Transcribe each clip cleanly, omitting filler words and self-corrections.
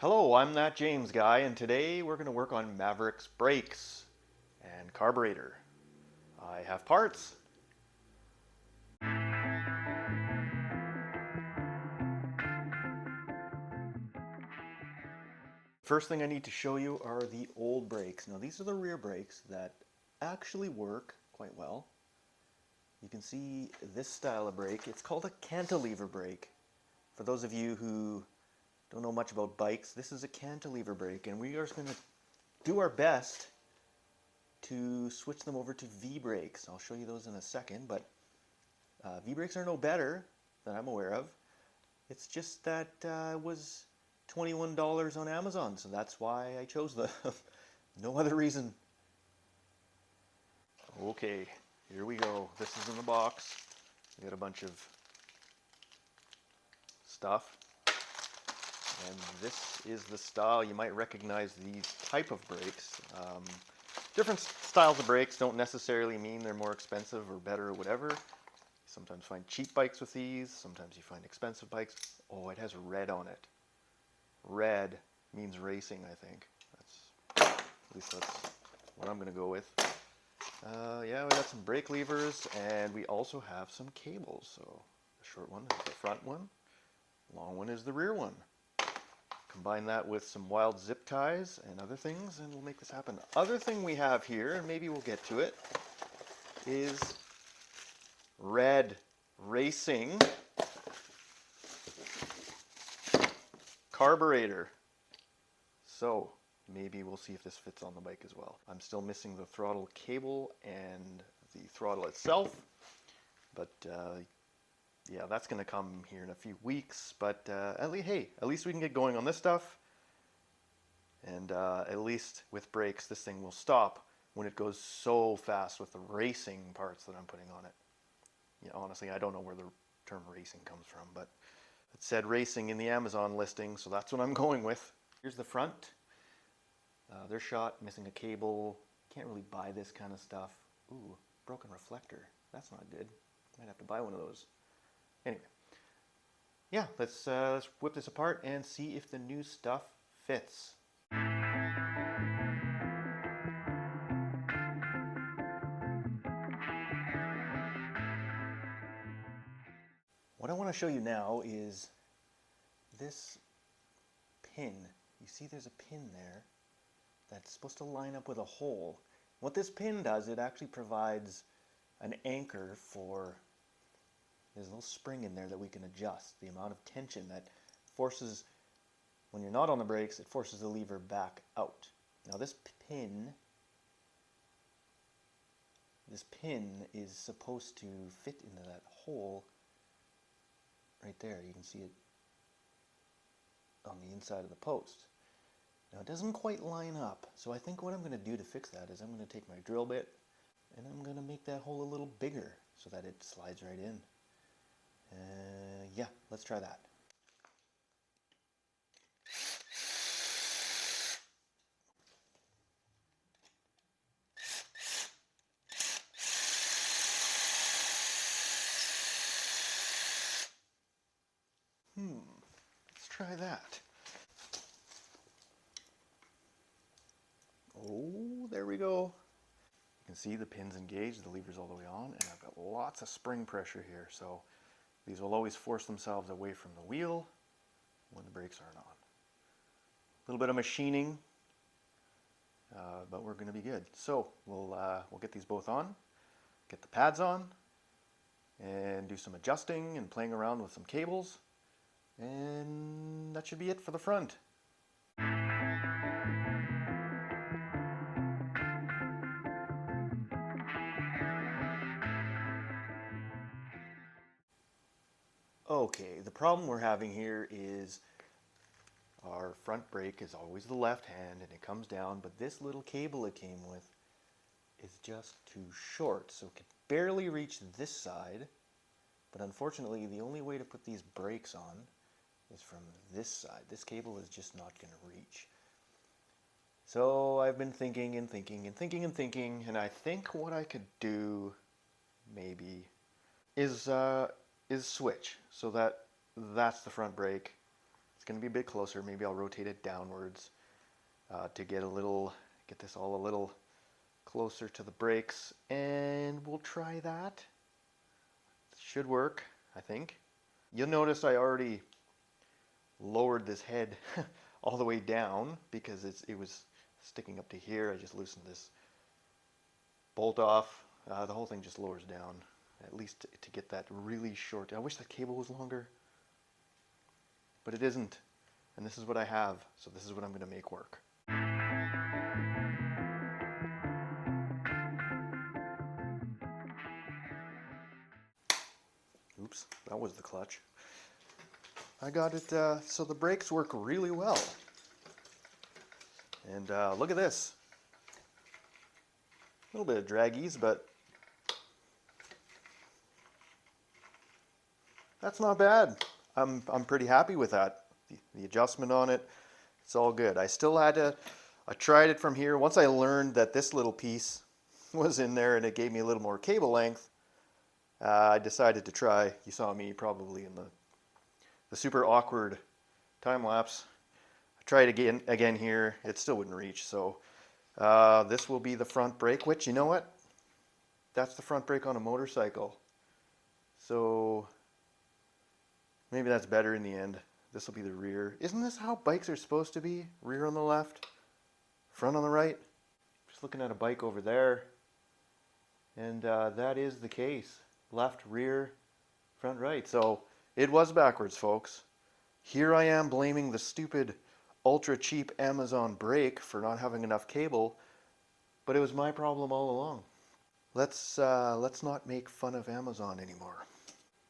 Hello, I'm that James guy, and today we're going to work on Maverick's brakes and carburetor. I have parts. First thing I need to show you are the old brakes. Now these are the rear brakes that actually work quite well. You can see this style of brake. It's called a cantilever brake. For those of you who don't know much about bikes, this is a cantilever brake, and we are going to do our best to switch them over to V brakes. I'll show you those in a second, but V brakes are no better that I'm aware of. It's just that it was $21 on Amazon, so that's why I chose them. No other reason. Okay, here we go. This is in the box. We got a bunch of stuff. And this is the style. You might recognize these type of brakes. Different styles of brakes don't necessarily mean they're more expensive or better or whatever. Sometimes find cheap bikes with these, sometimes you find expensive bikes. Oh, it has red on it. Red means racing, I think. At least that's what I'm going to go with. Yeah, we got some brake levers, and we also have some cables. So the short one is the front one, long one is the rear one. Combine that with some wild zip ties and other things, and we'll make this happen. The other thing we have here, and maybe we'll get to it, is red racing carburetor. So maybe we'll see if this fits on the bike as well. I'm still missing the throttle cable and the throttle itself, but yeah, that's going to come here in a few weeks. But at least we can get going on this stuff, and at least with brakes, this thing will stop when it goes so fast with the racing parts that I'm putting on it. Yeah, honestly, I don't know where the term racing comes from, but it said racing in the Amazon listing, so that's what I'm going with. Here's the front. They're shot, missing a cable. Can't really buy this kind of stuff. Ooh, broken reflector. That's not good. Might have to buy one of those. Anyway, yeah, let's whip this apart and see if the new stuff fits. What I want to show you now is this pin. You see there's a pin there that's supposed to line up with a hole. What this pin does, it actually provides an anchor for, there's a little spring in there that we can adjust the amount of tension that forces, when you're not on the brakes, it forces the lever back out. Now this pin is supposed to fit into that hole right there. You can see it on the inside of the post. Now it doesn't quite line up, so I think what I'm going to do to fix that is I'm going to take my drill bit and I'm going to make that hole a little bigger so that it slides right in. Yeah, let's try that. Let's try that. Oh, there we go. You can see the pin's engaged, the lever's all the way on, and I've got lots of spring pressure here, so these will always force themselves away from the wheel when the brakes aren't on. A little bit of machining, but we're going to be good. So we'll get these both on, get the pads on, and do some adjusting and playing around with some cables, and that should be it for the front. Okay, the problem we're having here is our front brake is always the left hand and it comes down, but this little cable it came with is just too short, so it can barely reach this side. But unfortunately, the only way to put these brakes on is from this side. This cable is just not going to reach. So I've been thinking and thinking and thinking and thinking, and I think what I could do maybe is switch so that that's the front brake. It's going to be a bit closer. Maybe I'll rotate it downwards to get this all a little closer to the brakes, and we'll try that. Should work, I think. You'll notice I already lowered this head all the way down because it was sticking up to here. I just loosened this bolt off. The whole thing just lowers down, at least to get that really short. I wish that cable was longer, but it isn't. And this is what I have, so this is what I'm going to make work. Oops, that was the clutch. I got it, so the brakes work really well. And look at this. A little bit of draggies, but that's not bad. I'm pretty happy with that. The adjustment on it, it's all good. I tried it from here. Once I learned that this little piece was in there and it gave me a little more cable length, I decided to try. You saw me probably in the super awkward time lapse. I tried again here. It still wouldn't reach. So this will be the front brake, which, you know what? That's the front brake on a motorcycle. So maybe that's better in the end. This will be the rear. Isn't this how bikes are supposed to be? Rear on the left, front on the right. Just looking at a bike over there, and that is the case. Left, rear, front, right. So it was backwards, folks. Here I am blaming the stupid ultra cheap Amazon brake for not having enough cable, but it was my problem all along. Let's not make fun of Amazon anymore.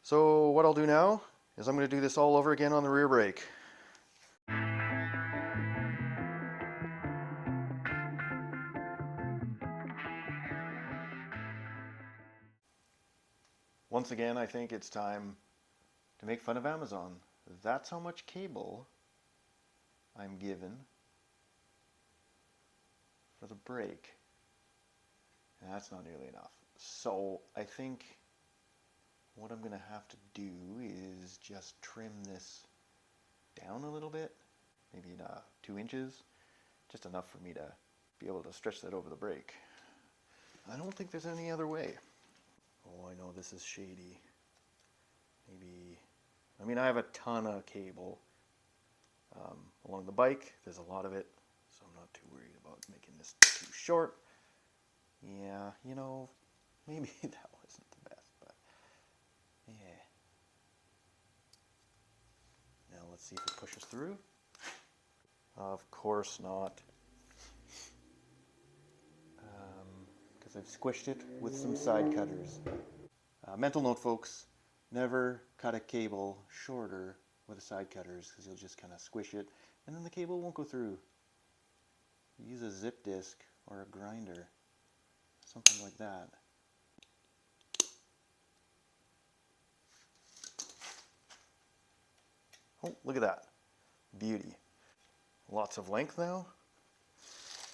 So what I'll do now is I'm going to do this all over again on the rear brake. Once again, I think it's time to make fun of Amazon. That's how much cable I'm given for the brake. And that's not nearly enough. So I think what I'm going to have to do is just trim this down a little bit, maybe 2 inches, just enough for me to be able to stretch that over the brake. I don't think there's any other way. Oh, I know this is shady. I mean, I have a ton of cable along the bike. There's a lot of it, so I'm not too worried about making this too short. Yeah, you know, maybe that wasn't the best, but yeah. Now let's see if it pushes through. Of course not. Because I've squished it with some side cutters. Mental note, folks, never cut a cable shorter with the side cutters because you'll just kind of squish it and then the cable won't go through. Use a zip disc or a grinder, something like that. Oh, look at that. Beauty. Lots of length now.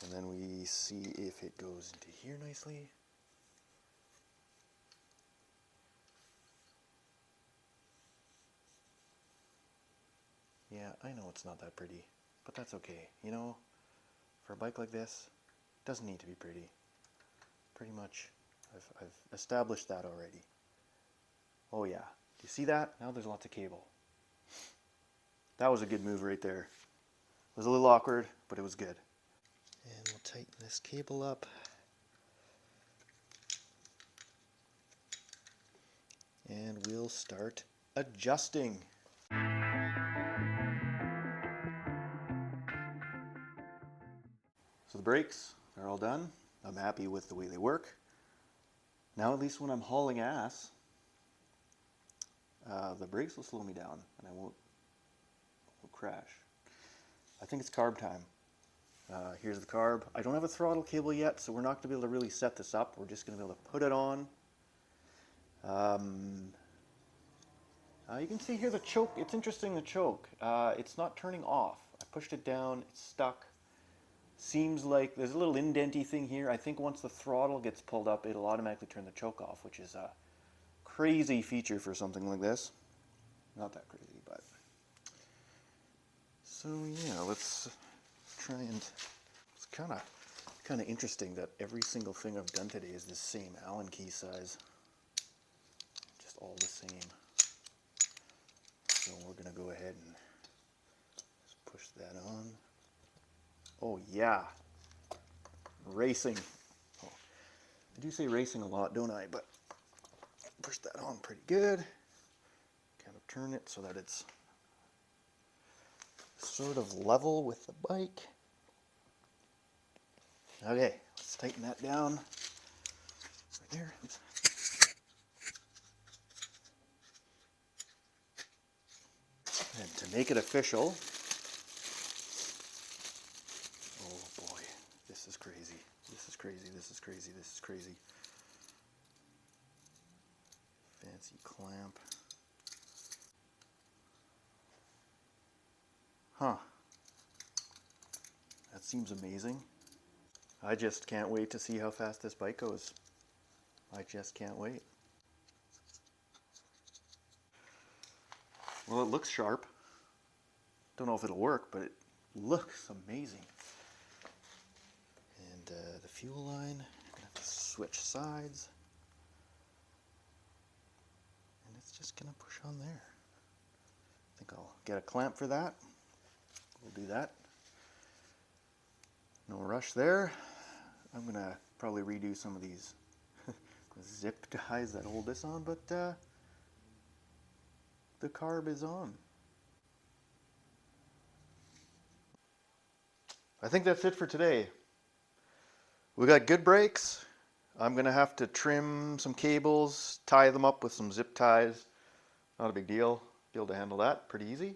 And then we see if it goes into here nicely. Yeah, I know it's not that pretty, but that's okay. You know, for a bike like this, it doesn't need to be pretty. Pretty much, I've established that already. Oh yeah, do you see that? Now there's lots of cable. That was a good move right there. It was a little awkward, but it was good. And we'll tighten this cable up. And we'll start adjusting. So the brakes are all done. I'm happy with the way they work. Now at least when I'm hauling ass, the brakes will slow me down and I won't crash. I think it's carb time. Here's the carb. I don't have a throttle cable yet, so we're not going to be able to really set this up. We're just going to be able to put it on. You can see here the choke. It's interesting, the choke. It's not turning off. I pushed it down. It's stuck. Seems like there's a little indenty thing here. I think once the throttle gets pulled up, it'll automatically turn the choke off, which is a crazy feature for something like this. Not that crazy, but So yeah, let's try and, it's kind of interesting that every single thing I've done today is the same Allen key size. Just all the same. So we're going to go ahead and just push that on. Oh yeah, racing. Oh, I do say racing a lot, don't I? But push that on pretty good. Kind of turn it so that it's sort of level with the bike. Okay, let's tighten that down. Right there. And to make it official, oh boy, this is crazy. This is crazy, this is crazy, this is crazy. Fancy clamp. Huh. That seems amazing. I just can't wait to see how fast this bike goes. I just can't wait. Well, it looks sharp. Don't know if it'll work, but it looks amazing. And the fuel line, I'm gonna have to switch sides. And it's just gonna push on there. I think I'll get a clamp for that. We'll do that. No rush there. I'm gonna probably redo some of these zip ties that hold this on, but the carb is on. I think that's it for today. We got good brakes. I'm gonna have to trim some cables, tie them up with some zip ties. Not a big deal. Be able to handle that pretty easy.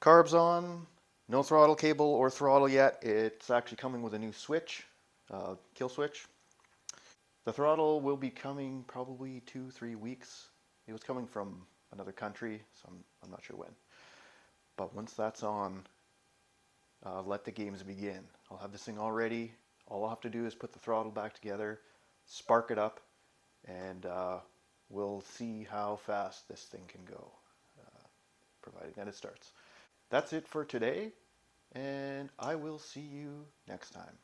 Carb's on. No throttle cable or throttle yet. It's actually coming with a new switch, kill switch. The throttle will be coming probably 2-3 weeks. It was coming from another country, so I'm not sure when. But once that's on, let the games begin. I'll have this thing all ready. All I'll have to do is put the throttle back together, spark it up, and we'll see how fast this thing can go, providing that it starts. That's it for today, and I will see you next time.